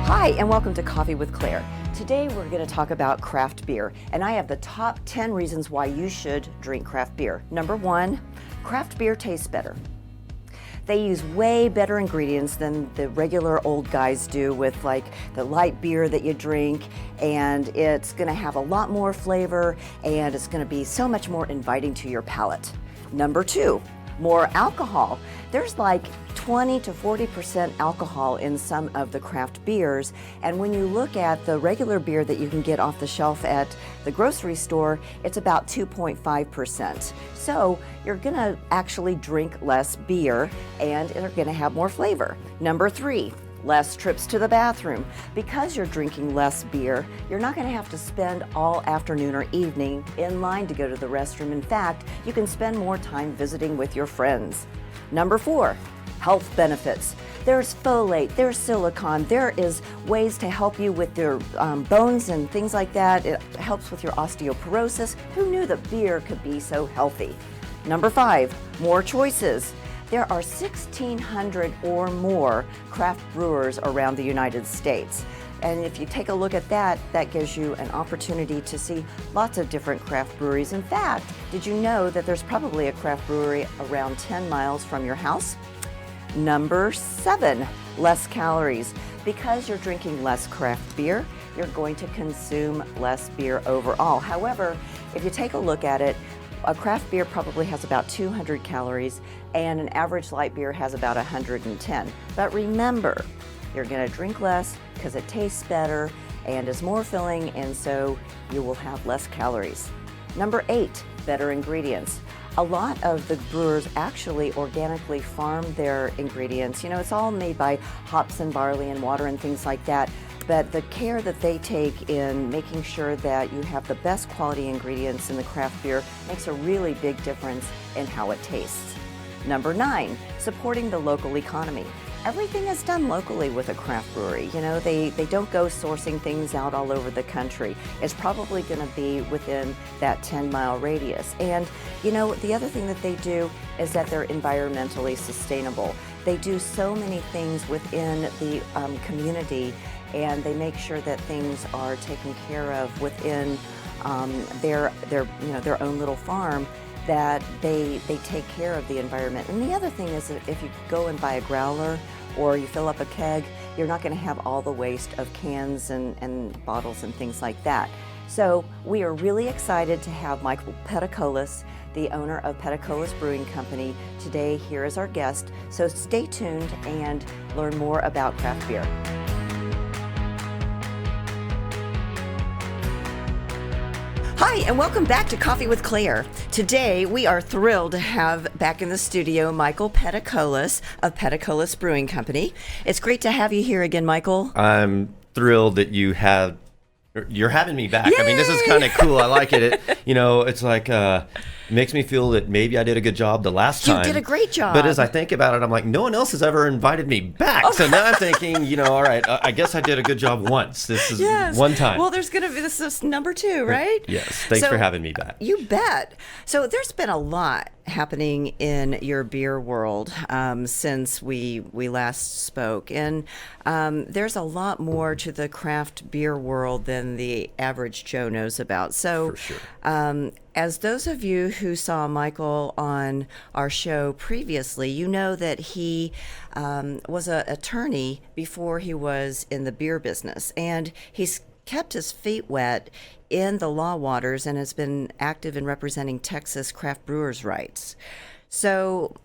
Hi, and welcome to Coffee with Claire. Today we're going to talk about craft beer, and I have the top 10 reasons why you should drink craft beer. Number one, craft beer tastes better. They use way better ingredients than the regular old guys do with like the light beer that you drink, and it's going to have a lot more flavor and it's going to be so much more inviting to your palate. Number two, more alcohol. There's like 20 to 40% alcohol in some of the craft beers, and when you look at the regular beer that you can get off the shelf at the grocery store, it's about 2.5%. So you're gonna actually drink less beer and you're gonna have more flavor. Number three, less trips to the bathroom. Because you're drinking less beer, you're not going to have to spend all afternoon or evening in line to go to the restroom. In fact, you can spend more time visiting with your friends. Number four, health benefits. There's folate, there's silicone, there is ways to help you with your bones and things like that. It helps with your osteoporosis. Who knew that beer could be so healthy? Number five, more choices. There are 1,600 or more craft brewers around the United States. And if you take a look at that, that gives you an opportunity to see lots of different craft breweries. In fact, did you know that there's probably a craft brewery around 10 miles from your house? Number seven, less calories. Because you're drinking less craft beer, you're going to consume less beer overall. However, if you take a look at it, a craft beer probably has about 200 calories and an average light beer has about 110. But remember, you're going to drink less because it tastes better and is more filling, and so you will have less calories. Number eight, better ingredients. A lot of the brewers actually organically farm their ingredients. You know, it's all made by hops and barley and water and things like that. But the care that they take in making sure that you have the best quality ingredients in the craft beer makes a really big difference in how it tastes. Number nine, supporting the local economy. Everything is done locally with a craft brewery. You know, they don't go sourcing things out all over the country. It's probably going to be within that 10-mile radius. And, you know, the other thing that they do is that they're environmentally sustainable. They do so many things within the community, and they make sure that things are taken care of within their own little farm, that they take care of the environment. And the other thing is that if you go and buy a growler or you fill up a keg, you're not going to have all the waste of cans and bottles and things like that. So we are really excited to have Michael Peticolas, the owner of Peticolas Brewing Company, today here as our guest. So stay tuned and learn more about craft beer. Hi, and welcome back to Coffee with Claire. Today, we are thrilled to have back in the studio Michael Peticolas of Peticolas Brewing Company. It's great to have you here again, Michael. I'm thrilled that you're having me back. Yay! I mean, this is kind of cool. I like it. It's like, it makes me feel that maybe I did a good job the last time. You did a great job. But as I think about it, I'm like, no one else has ever invited me back. So now I'm thinking, all right, I guess I did a good job once. This is one time. Well, this is number two, right? Yes. Thanks for having me back. You bet. So there's been a lot happening in your beer world since we last spoke, and there's a lot more to the craft beer world than the average Joe knows about. So, for sure. As those of you who saw Michael on our show previously, you know that he was an attorney before he was in the beer business, and he's kept his feet wet in the law waters and has been active in representing Texas craft brewers' rights. So,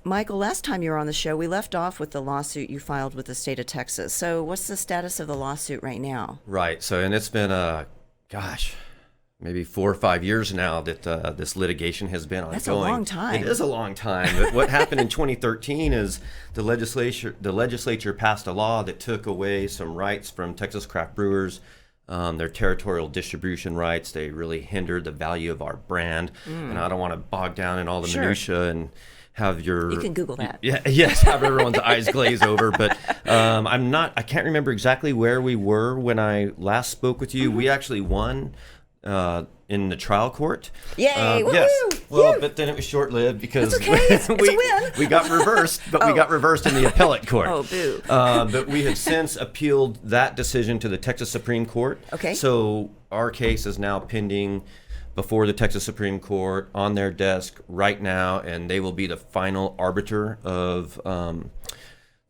Michael, last time you were on the show, we left off with the lawsuit you filed with the state of Texas. So what's the status of the lawsuit right now? Right. So, and it's been, maybe 4 or 5 years now that this litigation has been ongoing. That's a long time. It is a long time. But what happened in 2013 is the legislature passed a law that took away some rights from Texas craft brewers their territorial distribution rights. They really hindered the value of our brand. And I don't want to bog down in all the minutia and have your... You can Google that. Yes, have everyone's eyes glaze over. But I can't remember exactly where we were when I last spoke with you. We actually won in the trial court. Yay! Yes. Well, but then it was short-lived because it's a win. we got reversed, but we got reversed in the appellate court. Oh, boo. But we have since appealed that decision to the Texas Supreme Court. Okay. So our case is now pending before the Texas Supreme Court on their desk right now, and they will be the final arbiter of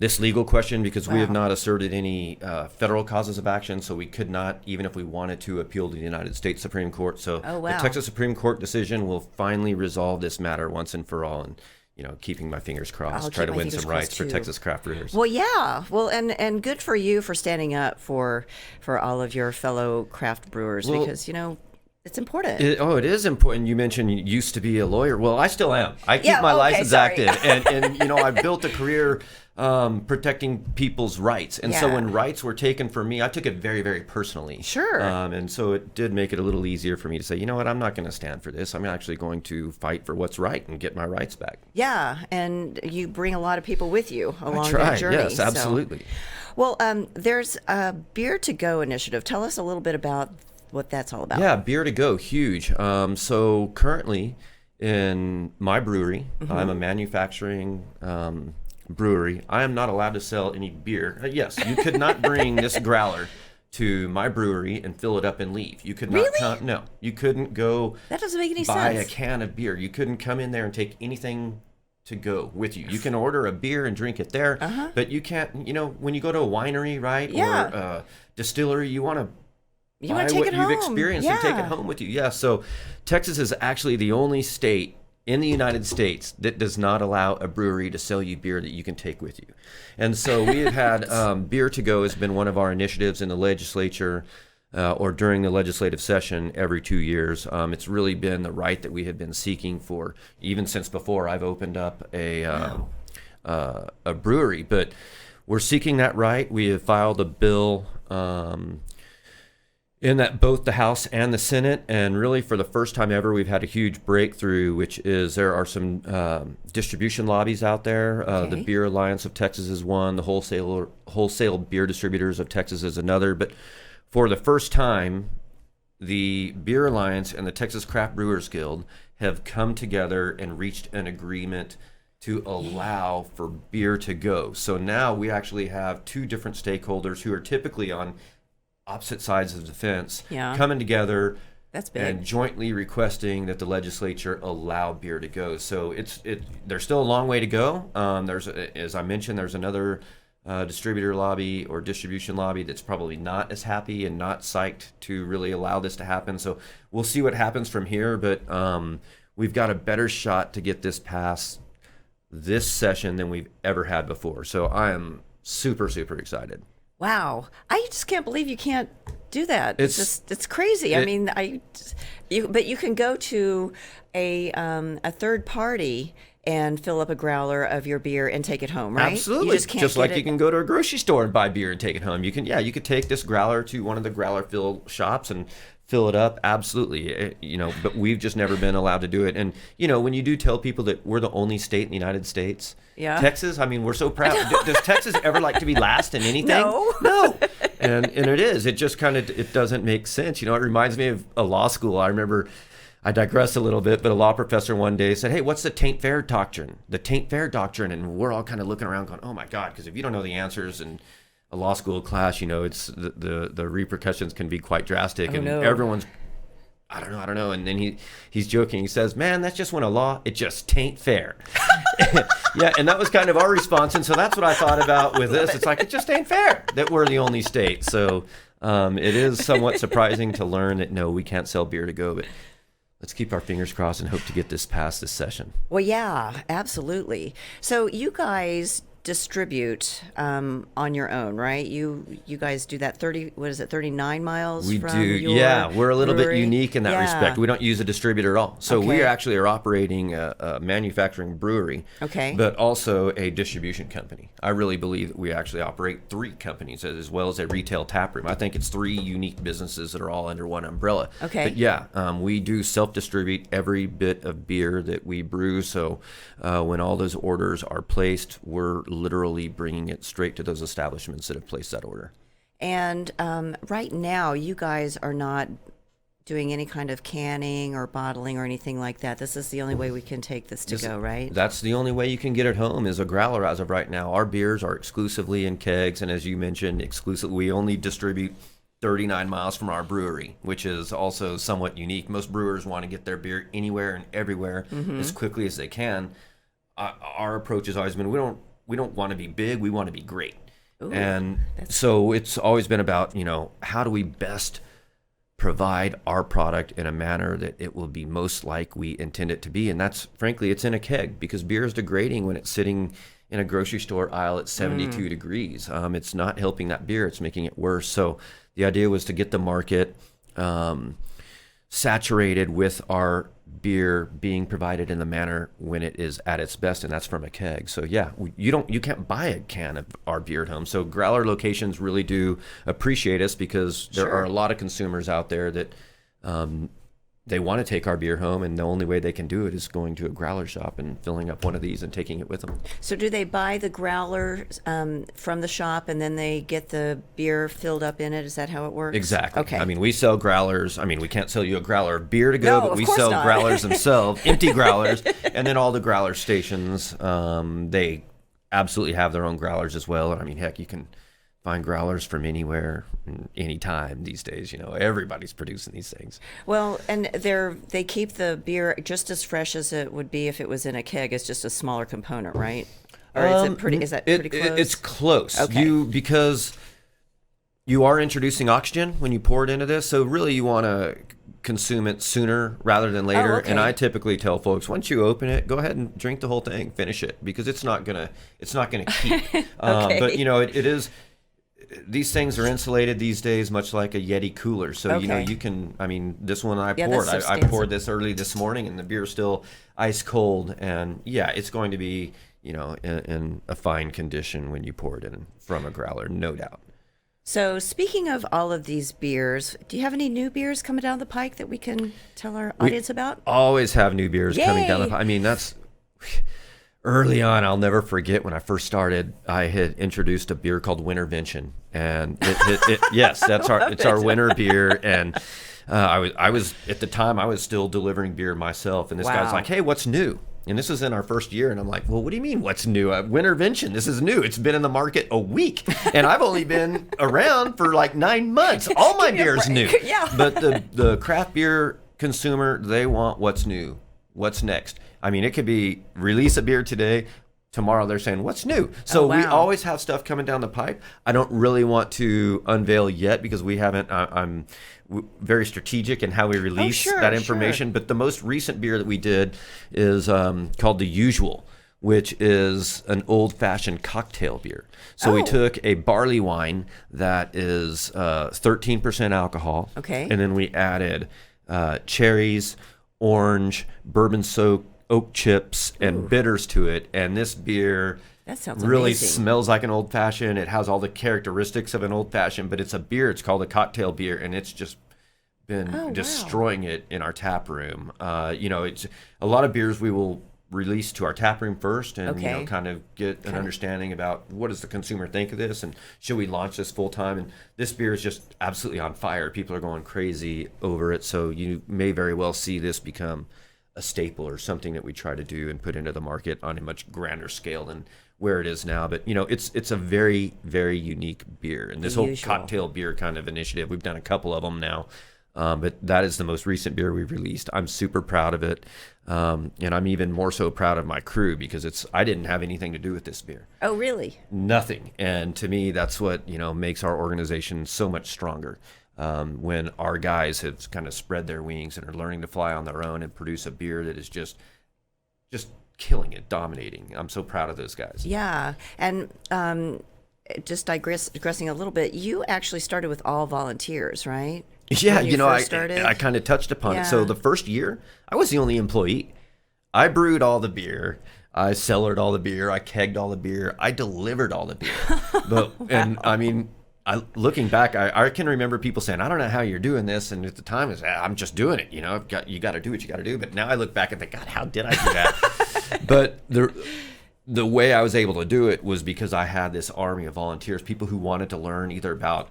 this legal question, because we have not asserted any federal causes of action, so we could not, even if we wanted to, appeal to the United States Supreme Court. So the Texas Supreme Court decision will finally resolve this matter once and for all, and keeping my fingers crossed, try to win some rights for Texas craft brewers. Well, yeah. Well, and good for you for standing up for all of your fellow craft brewers, because, it's important. It is important. You mentioned you used to be a lawyer. Well, I still am. I keep my license active. And I built a career protecting people's rights. And so when rights were taken from me, I took it very, very personally. Sure. And so it did make it a little easier for me to say, you know what, I'm not going to stand for this. I'm actually going to fight for what's right and get my rights back. Yeah. And you bring a lot of people with you along that journey. Yes, absolutely. So. Well, there's a Beer to Go initiative. Tell us a little bit about what that's all about. Yeah, Beer to Go, huge. So currently in my brewery, I'm a manufacturing brewery. I am not allowed to sell any beer. Yes, you could not bring this growler to my brewery and fill it up and leave. You could not come. No, you couldn't go. That doesn't make any buy sense. a can of beer. You couldn't come in there and take anything to go with you. You can order a beer and drink it there, but you can't. When you go to a winery, right, or a distillery, you want to. You want to take it home. You've experienced and take it home with you. Yeah. So Texas is actually the only state in the United States that does not allow a brewery to sell you beer that you can take with you. And so we have had Beer to Go has been one of our initiatives in the legislature or during the legislative session every 2 years. It's really been the right that we have been seeking for even since before I've opened up a brewery. But we're seeking that right. We have filed a bill in that both the House and the Senate, and really for the first time ever, we've had a huge breakthrough, which is there are some distribution lobbies out there. The Beer Alliance of Texas is one, the Wholesale Beer Distributors of Texas is another. But for the first time, the Beer Alliance and the Texas Craft Brewers Guild have come together and reached an agreement to allow for beer to go. So now we actually have two different stakeholders who are typically on opposite sides of the fence coming together and jointly requesting that the legislature allow beer to go. So there's still a long way to go. As I mentioned, there's another distributor lobby or distribution lobby that's probably not as happy and not psyched to really allow this to happen. So we'll see what happens from here, but we've got a better shot to get this passed this session than we've ever had before. So I am super, super excited. Wow. I just can't believe you can't do that. It's crazy. I mean, but you can go to a third party and fill up a growler of your beer and take it home, right? Absolutely. You just can't just like you can go to a grocery store and buy beer and take it home. You could take this growler to one of the growler fill shops and fill it up. Absolutely. But we've just never been allowed to do it. And when you do tell people that we're the only state in the United States, Texas, I mean, we're so proud. Does Texas ever like to be last in anything? No. And it is. It just it doesn't make sense. It reminds me of a law school. I remember, I digress a little bit, but a law professor one day said, hey, what's the taint fair doctrine? The taint fair doctrine. And we're all kind of looking around going, oh my God, because if you don't know the answers and a law school class, it's the repercussions can be quite drastic. Everyone's, I don't know. And then he's joking. He says, man, that's just when a law, it just taint fair. Yeah, and that was kind of our response. And so that's what I thought about with this. It's like, it just ain't fair that we're the only state. So it is somewhat surprising to learn that, no, we can't sell beer to go. But let's keep our fingers crossed and hope to get this passed this session. Well, yeah, absolutely. So you guys distribute on your own, right? You guys do that 39 miles We from do, your yeah. We're a little bit brewery? unique in that Yeah. respect. We don't use a distributor at all. So we Okay. actually are operating a manufacturing brewery, Okay. but also a distribution company. I really believe that we actually operate 3 companies as well as a retail tap room. I think it's 3 unique businesses that are all under one umbrella. Okay. But yeah, we do self-distribute every bit of beer that we brew. So when all those orders are placed, we're literally bringing it straight to those establishments that have placed that order. And right now, you guys are not doing any kind of canning or bottling or anything like that. This is the only way we can take this to go, right? That's the only way you can get it home is a growler as of right now. Our beers are exclusively in kegs, and as you mentioned, exclusively we only distribute 39 miles from our brewery, which is also somewhat unique. Most brewers want to get their beer anywhere and everywhere as quickly as they can. Our approach has always been we don't want to be big, we want to be great. Ooh, And so it's always been about, how do we best provide our product in a manner that it will be most like we intend it to be. And that's, frankly, it's in a keg because beer is degrading when it's sitting in a grocery store aisle at 72 degrees. It's not helping that beer, it's making it worse. So the idea was to get the market saturated with our beer being provided in the manner when it is at its best, and that's from a keg. So yeah, you can't buy a can of our beer at home. So growler locations really do appreciate us because there are a lot of consumers out there that they want to take our beer home, and the only way they can do it is going to a growler shop and filling up one of these and taking it with them. So do they buy the growler from the shop and then they get the beer filled up in it? Is that how it works? Exactly. Okay. I mean, we sell growlers. I mean, we can't sell you a growler of beer to go, No, but of we course sell not. growlers themselves, empty growlers, and then all the growler stations, they absolutely have their own growlers as well. And I mean, heck, you can find growlers from anywhere, anytime these days. Everybody's producing these things. Well, and they keep the beer just as fresh as it would be if it was in a keg. It's just a smaller component, right? Or is it pretty? Is that pretty close? It's close. Okay. Because you are introducing oxygen when you pour it into this, so really you want to consume it sooner rather than later. Oh, okay. And I typically tell folks, once you open it, go ahead and drink the whole thing, finish it, because it's not gonna keep. Okay. But it is. These things are insulated these days, much like a Yeti cooler. So, Okay. you can, I mean, this one I Yeah, poured. that's I poured substantial. this early this morning, and the beer's still ice cold. And yeah, it's going to be, in a fine condition when you pour it in from a growler, no doubt. So speaking of all of these beers, do you have any new beers coming down the pike that we can tell our audience about? Always have new beers coming down Yay! I mean, that's early on. I'll never forget when I first started. I had introduced a beer called Wintervention, and yes, it's our winter beer. And I was at the time I was still delivering beer myself, and this guy's Wow. like, "Hey, what's new?" And this is in our first year, and I'm like, "Well, what do you mean, what's new? Wintervention. This is new. It's been in the market a week, and I've only been around for like 9 months. All my Give me a beer's new." break. Yeah. But the craft beer consumer, they want what's new. What's next? I mean, it could be release a beer today. Tomorrow they're saying, what's new? So we wow. always have stuff coming down the pipe. I don't really want to unveil yet because we haven't, I'm very strategic in how we release sure, that information. But the most recent beer that we did is called The Usual, which is an old-fashioned cocktail beer. So we took a barley wine that is 13% alcohol. Okay. And then we added cherries, orange, bourbon-soaked oak chips, and bitters to it. And this beer That sounds really amazing. smells like an old-fashioned. It has all the characteristics of an old-fashioned, but it's a beer. It's called a cocktail beer, and it's just been wow. destroying it in our tap room. It's a lot of beers we will release to our tap room first and Okay. kind of get an understanding about what does the consumer think of this and should we launch this full time. And this beer is just absolutely on fire. People are going crazy over it, so you may very well see this become a staple or something that we try to do and put into the market on a much grander scale than where it is now. But it's a very, very unique beer, and this whole Usual. cocktail beer kind of initiative, we've done a couple of them now. But that is the most recent beer we've released. I'm super proud of it. And I'm even more so proud of my crew because I didn't have anything to do with this beer. Oh, really? Nothing. And to me, that's what, makes our organization so much stronger. When our guys have kind of spread their wings and are learning to fly on their own and produce a beer that is just killing it, dominating. I'm so proud of those guys. Yeah. And just digressing a little bit, you actually started with all volunteers, right? Yeah, When you I first started? kind of touched upon it. So Yeah. the first year, I was the only employee. I brewed all the beer. I cellared all the beer. I kegged all the beer. I delivered all the beer. But and I mean, looking back, I can remember people saying, "I don't know how you're doing this," and at the time, it's I'm just doing it. You got to do what you got to do. But now I look back and think, God, how did I do that? But the way I was able to do it was because I had this army of volunteers, people who wanted to learn either about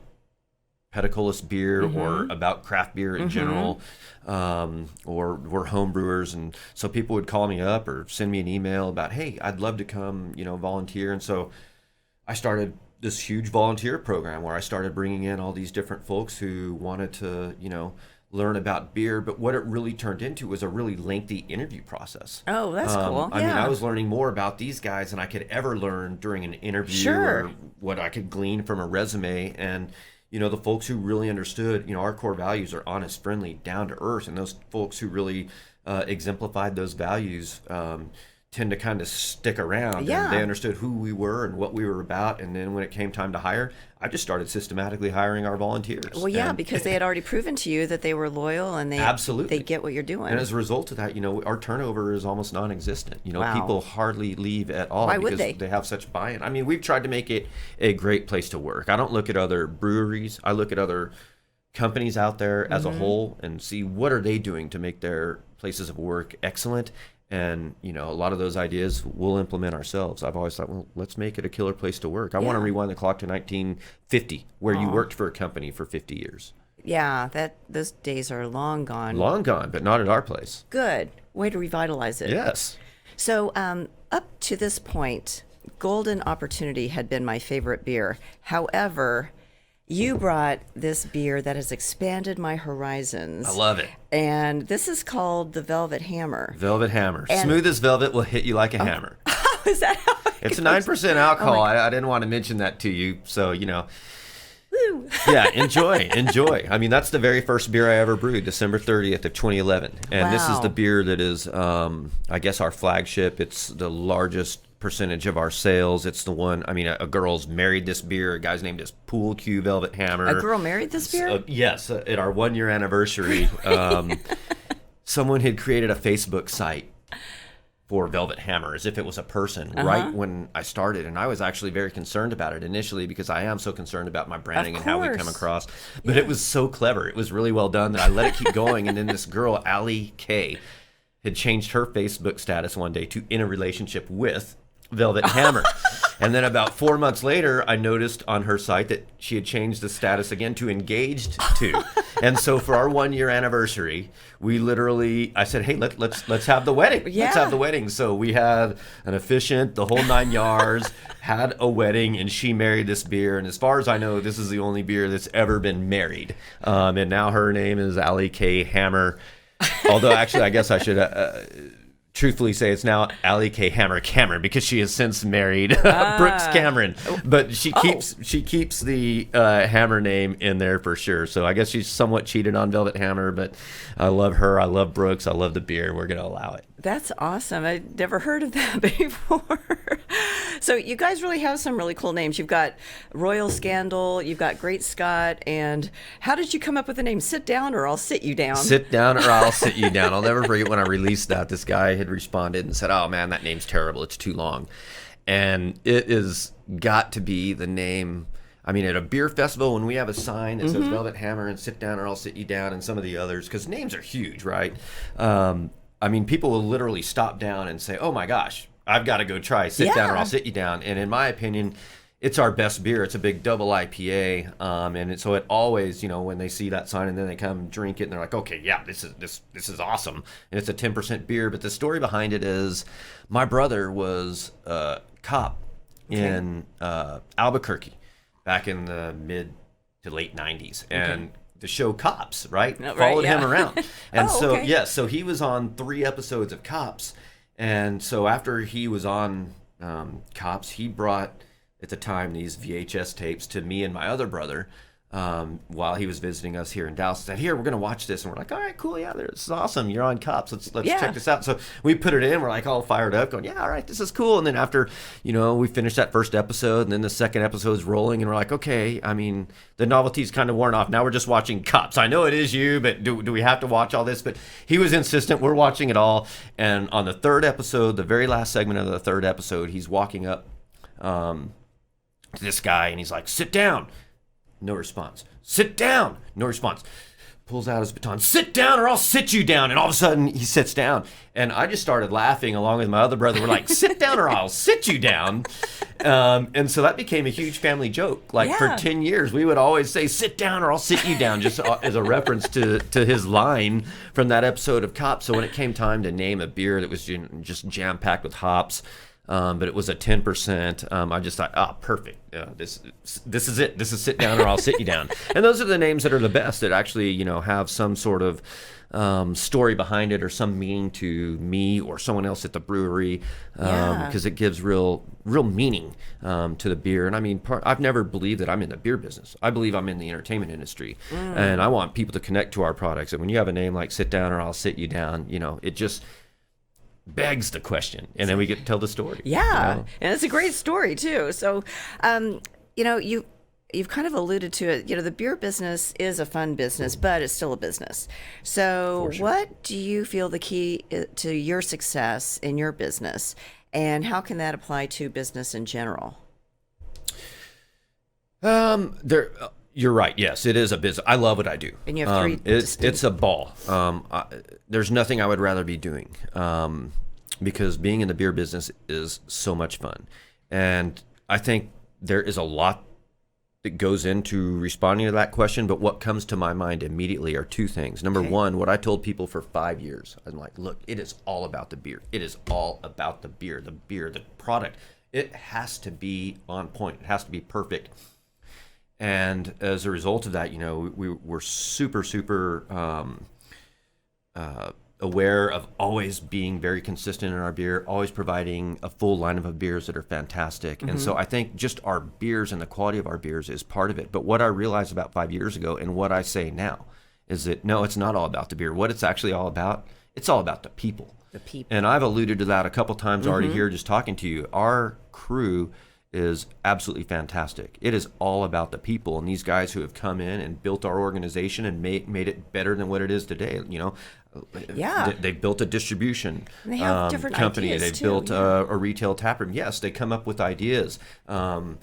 Peticolas beer or about craft beer in general, or were home brewers. And so people would call me up or send me an email about, hey, I'd love to come, volunteer. And so I started this huge volunteer program where I started bringing in all these different folks who wanted to, learn about beer. But what it really turned into was a really lengthy interview process. Oh, that's cool. I mean, I was learning more about these guys than I could ever learn during an interview or what I could glean from a resume. And the folks who really understood, our core values are honest, friendly, down to earth. And those folks who really exemplified those values tend to kind of stick around. Yeah. And they understood who we were and what we were about. And then when it came time to hire, I just started systematically hiring our volunteers. Well, yeah, because they had already proven to you that they were loyal and Absolutely. they get what you're doing. And as a result of that, our turnover is almost non-existent. Wow. People hardly leave at all. Why would because they have such buy-in. I mean, we've tried to make it a great place to work. I don't look at other breweries. I look at other companies out there as a whole and see what are they doing to make their places of work excellent. And, a lot of those ideas we'll implement ourselves. I've always thought, well, let's make it a killer place to work. I want to rewind the clock to 1950, where you worked for a company for 50 years. Yeah, those days are long gone. Long gone, but not at our place. Good. Way to revitalize it. Yes. So up to this point, Golden Opportunity had been my favorite beer. However, you brought this beer that has expanded my horizons. I love it. And this is called the Velvet Hammer. Velvet Hammer. And- Smooth as velvet will hit you like a hammer. Is that how It's goes? 9% alcohol. Oh I didn't want to mention that to you. So, Woo. yeah, enjoy. I mean, that's the very first beer I ever brewed, December 30th of 2011. And this is Wow. the beer that is, I guess, our flagship. It's the largest percentage of our sales. It's the one, I mean, a girl's married this beer. A guy's named is Pool Q Velvet Hammer. A girl married this beer? Yes, at our 1 year anniversary, someone had created a Facebook site for Velvet Hammer as if it was a person right when I started. And I was actually very concerned about it initially because I am so concerned about my branding and how we come across. But it was so clever. It was really well done that I let it keep going. And then this girl, Allie K, had changed her Facebook status one day to in a relationship with Velvet Hammer. And then about 4 months later, I noticed on her site that she had changed the status again to engaged to. And so for our 1 year anniversary, we literally, I said, hey, let's have the wedding. Yeah. Let's have the wedding. So we had an officiant, the whole 9 yards, had a wedding, and she married this beer. And as far as I know, this is the only beer that's ever been married. And now her name is Allie K. Hammer. Although actually, I guess I should truthfully say it's now Allie K. Hammer Cameron because she has since married Brooks Cameron. But she keeps the Hammer name in there for sure. So I guess she's somewhat cheated on Velvet Hammer, but I love her. I love Brooks. I love the beer. We're going to allow it. That's awesome. I'd never heard of that before. So you guys really have some really cool names. You've got Royal Scandal, you've got Great Scott, and how did you come up with the name Sit Down or I'll Sit You Down? Sit down or I'll sit you down. I'll never forget when I released that. This guy had responded and said, oh man, that name's terrible. It's too long. And it is got to be the name. I mean, at a beer festival, when we have a sign that says Velvet Hammer and Sit Down or I'll Sit You Down and some of the others, because names are huge, right? I mean, people will literally stop down and say, oh my gosh, I've got to go try Sit Down or I'll Sit You Down. And in my opinion, it's our best beer. It's a big double IPA. So it always, when they see that sign and then they come drink it and they're like, okay, yeah, this is awesome. And it's a 10% beer. But the story behind it is my brother was a cop in Albuquerque back in the mid to late 90s. And the show Cops, right? Followed him around. And so he was on 3 episodes of Cops. And so after he was on Cops, he brought, at the time, these VHS tapes to me and my other brother while he was visiting us here in Dallas. He said, "Here, we're gonna watch this," and we're like, "All right, cool, yeah, this is awesome. You're on Cops. Let's check this out." So we put it in. We're like all fired up, going, "Yeah, all right, this is cool." And then after, we finished that first episode, and then the second episode is rolling, and we're like, "Okay, I mean, the novelty's kind of worn off. Now we're just watching Cops. I know it is you, but do we have to watch all this?" But he was insistent. We're watching it all, and on the third episode, the very last segment of the third episode, he's walking up to this guy, and he's like, "Sit down." No response. "Sit down." No response. Pulls out his baton. "Sit down or I'll sit you down." And all of a sudden he sits down. And I just started laughing along with my other brother. We're like, "Sit down or I'll sit you down." And so that became a huge family joke. For 10 years, we would always say, "Sit down or I'll sit you down," just as a reference to his line from that episode of Cops. So when it came time to name a beer that was just jam-packed with hops, but it was a 10%. I just thought, perfect. This is it. This is "Sit down or I'll sit you down." And those are the names that are the best, that actually, have some sort of story behind it or some meaning to me or someone else at the brewery, because it gives real meaning to the beer. And I mean, I've never believed that I'm in the beer business. I believe I'm in the entertainment industry, and I want people to connect to our products. And when you have a name like "Sit down or I'll sit you down," it just begs the question, and then we get to tell the story. And it's a great story too. So you've kind of alluded to it. The beer business is a fun business, but it's still a business. So what do you feel the key to your success in your business, and how can that apply to business in general? You're right. Yes, it is a business. I love what I do. And you have three. It's a ball. There's nothing I would rather be doing, because being in the beer business is so much fun. And I think there is a lot that goes into responding to that question. But what comes to my mind immediately are two things. Number one, what I told people for 5 years. I'm like, look, it is all about the beer. It is all about the beer, the product. It has to be on point. It has to be perfect. And as a result of that, we were super aware of always being very consistent in our beer, always providing a full lineup of beers that are fantastic. And so I think just our beers and the quality of our beers is part of it. But what I realized about 5 years ago, and what I say now, is that no, it's not all about the beer. What it's actually all about, it's all about the people. The people. And I've alluded to that a couple times already here just talking to you. Our crew is absolutely fantastic. It is all about the people, and these guys who have come in and built our organization and made it better than what it is today. They've built a distribution they have different company. Ideas They've built a retail taproom. Yes, they come up with ideas, and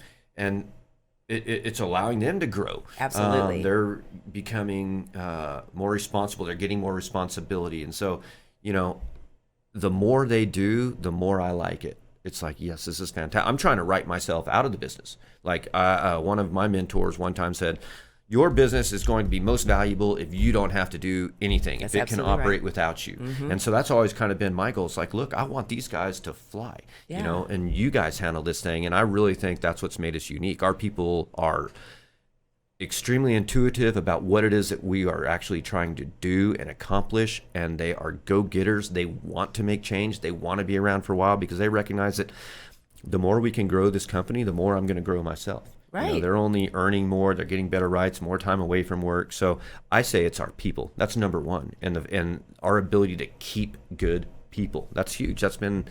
it's allowing them to grow. Absolutely, they're becoming more responsible. They're getting more responsibility, and so the more they do, the more I like it. It's like, yes, this is fantastic. I'm trying to write myself out of the business. Like one of my mentors one time said, your business is going to be most valuable if you don't have to do anything, that's if it can operate without you. And so that's always kind of been my goal. It's like, look, I want these guys to fly, and you guys handle this thing. And I really think that's what's made us unique. Our people are extremely intuitive about what it is that we are actually trying to do and accomplish, and they are go-getters. They want to make change. They want to be around for a while because they recognize that the more we can grow this company, the more I'm going to grow myself. Right. They're only earning more. They're getting better rights, more time away from work. So I say it's our people. That's number one, and our ability to keep good people. That's huge. That's been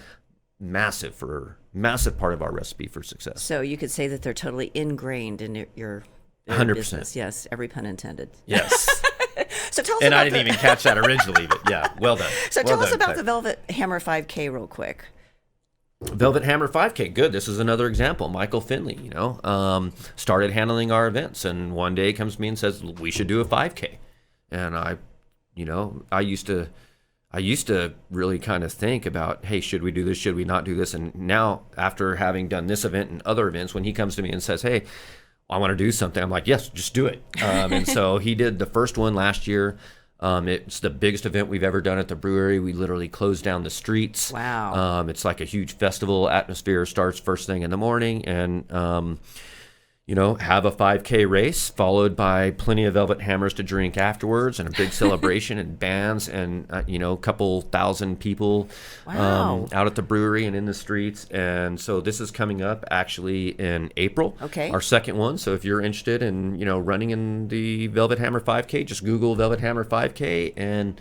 massive part of our recipe for success. So you could say that they're totally ingrained in your 100%. Business. Yes, every pun intended. Yes. So tell us and about I didn't even catch that originally, but yeah, well done. So tell us about the Velvet Hammer 5K real quick. Velvet Hammer 5K, good. This is another example. Michael Finley, started handling our events, and one day comes to me and says, we should do a 5K. And I used to really kind of think about, hey, should we do this? Should we not do this? And now, after having done this event and other events, when he comes to me and says, hey, I want to do something, I'm like, yes, just do it. And so he did the first one last year. It's the biggest event we've ever done at the brewery. We literally closed down the streets. Wow. It's like a huge festival atmosphere. Starts first thing in the morning, and have a 5K race followed by plenty of Velvet Hammers to drink afterwards, and a big celebration and bands and, a couple thousand people out at the brewery and in the streets. And so this is coming up actually in April, our second one. So if you're interested in, running in the Velvet Hammer 5K, just Google Velvet Hammer 5K and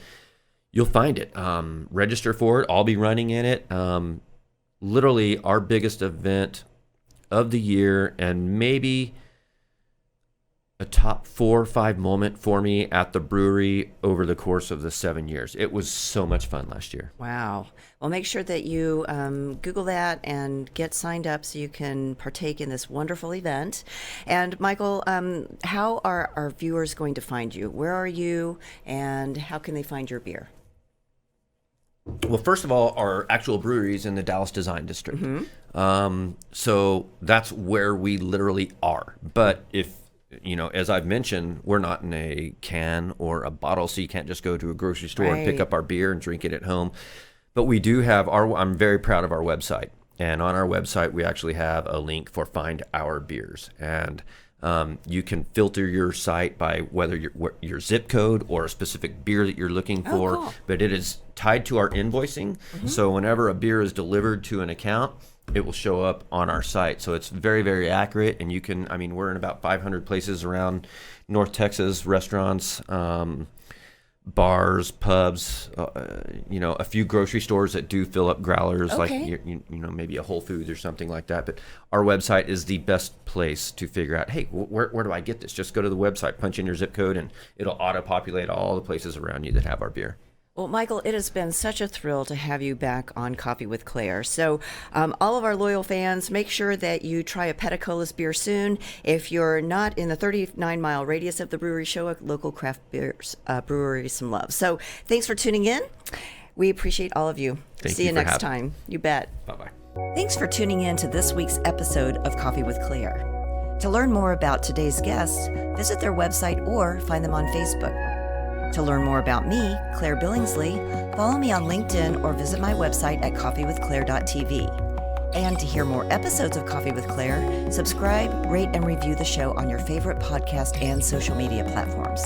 you'll find it. Register for it. I'll be running in it. Literally our biggest event of the year, and maybe a top 4 or 5 moment for me at the brewery over the course of the 7 years. It was so much fun last year. Wow. Well, make sure that you Google that and get signed up so you can partake in this wonderful event. And Michael, how are our viewers going to find you? Where are you, and how can they find your beer? Well, first of all, our actual brewery is in the Dallas Design District. So that's where we literally are. But if, as I've mentioned, we're not in a can or a bottle, so you can't just go to a grocery store and pick up our beer and drink it at home. But we do have I'm very proud of our website. And on our website, we actually have a link for Find Our Beers. And you can filter your site by whether your zip code or a specific beer that you're looking for. Cool. But it is tied to our invoicing. So whenever a beer is delivered to an account, it will show up on our site. So it's very, very accurate. And you can, we're in about 500 places around North Texas, restaurants, bars, pubs, a few grocery stores that do fill up growlers, like maybe a Whole Foods or something like that. But our website is the best place to figure out, hey, where do I get this? Just go to the website, punch in your zip code, and it'll auto-populate all the places around you that have our beer. Well, Michael, it has been such a thrill to have you back on Coffee with Claire. So all of our loyal fans, make sure that you try a Peticolas beer soon. If you're not in the 39-mile radius of the brewery, show a local craft brewery some love. So thanks for tuning in. We appreciate all of you. See you next time. You bet. Bye-bye. Thanks for tuning in to this week's episode of Coffee with Claire. To learn more about today's guests, visit their website or find them on Facebook. To learn more about me, Claire Billingsley, follow me on LinkedIn or visit my website at coffeewithclaire.tv. And to hear more episodes of Coffee with Claire, subscribe, rate, and review the show on your favorite podcast and social media platforms.